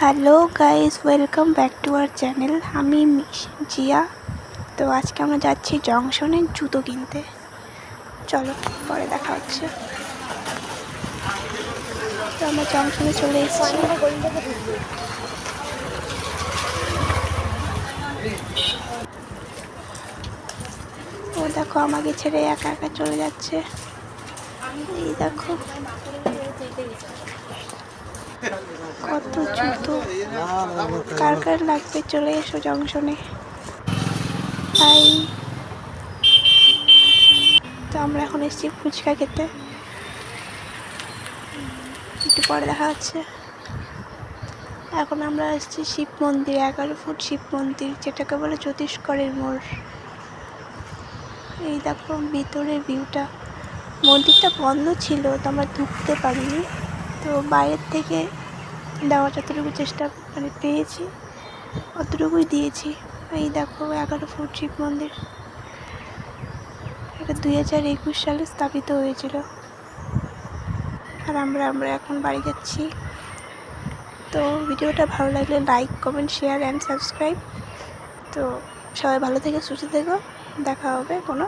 Hello guys, welcome back to our channel. আমি জিয়া। তো আজকে আমরা যাচ্ছি জংশনে জুতো কিনতে। চলো পরে দেখা হচ্ছে। তো আমরা জংশনে চলে এসেছি। ও দেখো আমাকে ছেড়ে একা একা চলে যাচ্ছে। এই দেখো কত জুতো, কার কার লাগবে চলে এসো জংশনে। হাই। তো আমরা এখন এসেছি ফুচকা খেতে, একটু পরে দেখা হচ্ছে। এখন আমরা আসছি শিব মন্দির, 11 ফুট শিব মন্দির, যেটাকে বলে জ্যোতিষ্করের মোড়। এই দেখো ভিতরের ভিউটা। মন্দিরটা বন্ধ ছিল, তো আমরা ঢুকতে পারিনি। তো বাইরের থেকে দেওয়ার যতটুকু চেষ্টা পেয়েছি অতটুকুই দিয়েছি। এই দেখো 11 ফুট শিব মন্দির। এটা 2021 সালে স্থাপিত হয়েছিল। আর আমরা এখন বাড়ি যাচ্ছি। তো ভিডিওটা ভালো লাগলে like, comment, share and subscribe. তো সবাই ভালো থেকে সুস্থ থেকো। দেখা হবে কোনো